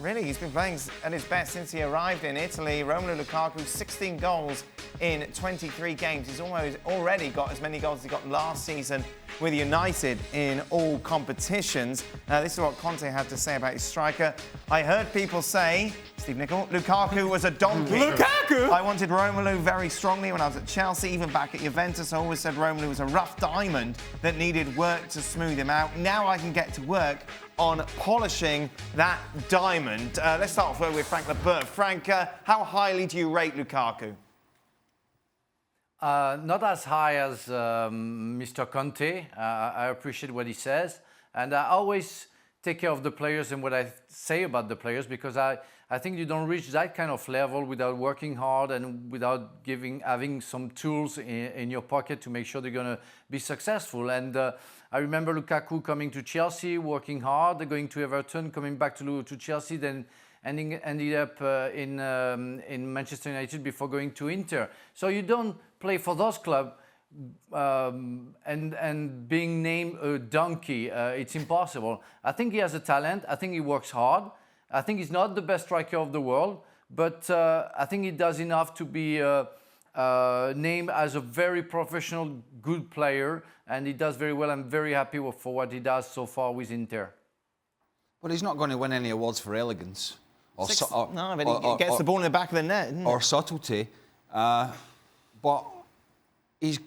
Really, he's been playing at his best since he arrived in Italy. Romelu Lukaku, 16 goals in 23 games. He's already got as many goals as he got last season with United in all competitions. This is what Conte had to say about his striker. I heard people say, Steve Nicol, Lukaku was a donkey. Lukaku? I wanted Romelu very strongly when I was at Chelsea, even back at Juventus. I always said Romelu was a rough diamond that needed work to smooth him out. Now I can get to work on polishing that diamond. Let's start off with Frank Leboeuf. Frank, how highly do you rate Lukaku? Not as high as Mr. Conte. I appreciate what he says. And I always take care of the players and what I say about the players, because I think you don't reach that kind of level without working hard and without having some tools in your pocket to make sure they're going to be successful. And I remember Lukaku coming to Chelsea, working hard, going to Everton, coming back to Chelsea, then ended up in Manchester United before going to Inter. So you don't play for those clubs and being named a donkey. It's impossible. I think he has a talent. I think he works hard. I think he's not the best striker of the world, but I think he does enough to be named as a very professional, good player, and he does very well. I'm very happy for what he does so far with Inter. Well, he's not going to win any awards for elegance. No, but he gets the ball in the back of the net, isn't or subtlety. But he's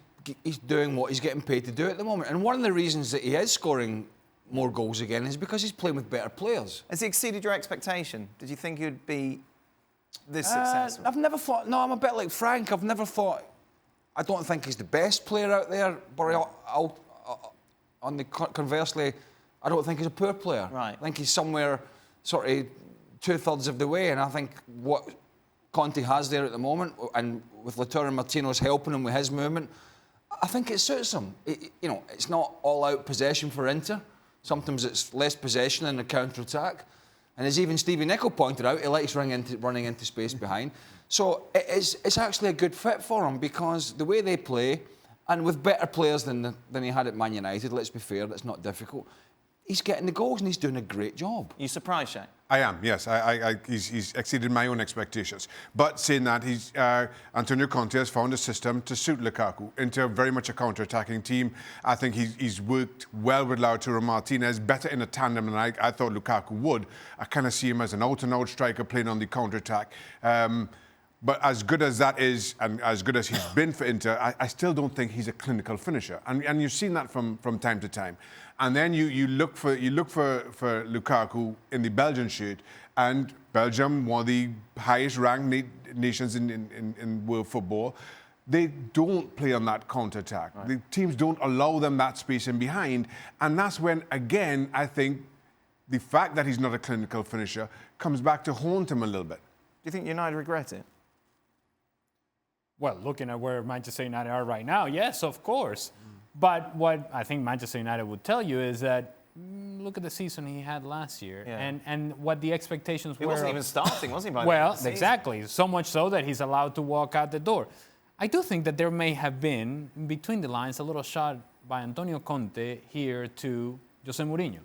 doing what he's getting paid to do at the moment. And one of the reasons that he is scoring more goals again is because he's playing with better players. Has he exceeded your expectation? Did you think he would be this successful? I've never thought... No, I'm a bit like Frank. I've never thought... I don't think he's the best player out there, but conversely, I don't think he's a poor player. Right. I think he's somewhere sort of 2/3 of the way, and I think what Conte has there at the moment, and with Lautaro Martinez helping him with his movement, I think it suits him. It's not all-out possession for Inter. Sometimes it's less possession and a counter-attack. And as even Stevie Nicol pointed out, he likes running into space behind. So it's actually a good fit for him, because the way they play, and with better players than he had at Man United, let's be fair, that's not difficult, he's getting the goals and he's doing a great job. You surprised, Shaq? I am, yes. He's exceeded my own expectations. But saying that, Antonio Conte has found a system to suit Lukaku into very much a counter-attacking team. I think he's worked well with Lautaro Martinez, better in a tandem than I thought Lukaku would. I kind of see him as an out-and-out striker playing on the counter-attack. But as good as that is, and as good as he's been for Inter, I still don't think he's a clinical finisher. And you've seen that from time to time. And then you look for Lukaku in the Belgian shirt, and Belgium, one of the highest-ranked nations in world football, they don't play on that counter-attack. Right. The teams don't allow them that space in behind, and that's when, again, I think the fact that he's not a clinical finisher comes back to haunt him a little bit. Do you think United regret it? Well, looking at where Manchester United are right now, yes, of course. But what I think Manchester United would tell you is that look at the season he had last year, and what the expectations were. He wasn't even starting, was he? Well, exactly. So much so that he's allowed to walk out the door. I do think that there may have been, between the lines, a little shot by Antonio Conte here to Jose Mourinho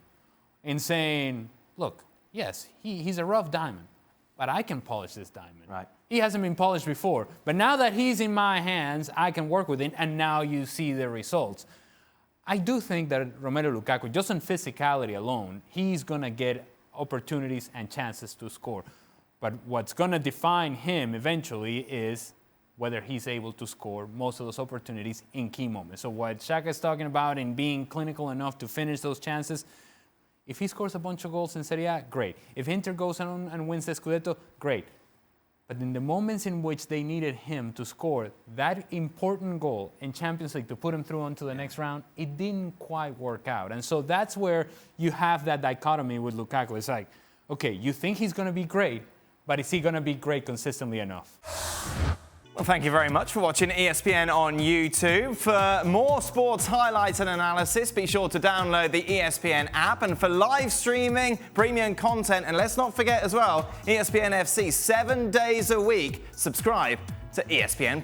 in saying, look, yes, he's a rough diamond, but I can polish this diamond. Right. He hasn't been polished before, but now that he's in my hands, I can work with him, and now you see the results. I do think that Romelu Lukaku, just on physicality alone, he's going to get opportunities and chances to score. But what's going to define him eventually is whether he's able to score most of those opportunities in key moments. So what Shaka is talking about in being clinical enough to finish those chances, if he scores a bunch of goals in Serie A, great. If Inter goes on and wins the Scudetto, great. But in the moments in which they needed him to score that important goal in Champions League to put him through onto the next round, it didn't quite work out. And so that's where you have that dichotomy with Lukaku. It's like, okay, you think he's going to be great, but is he going to be great consistently enough? Well, thank you very much for watching ESPN on YouTube. For more sports highlights and analysis, be sure to download the ESPN app. And for live streaming, premium content, and let's not forget as well, ESPN FC 7 days a week. Subscribe to ESPN+.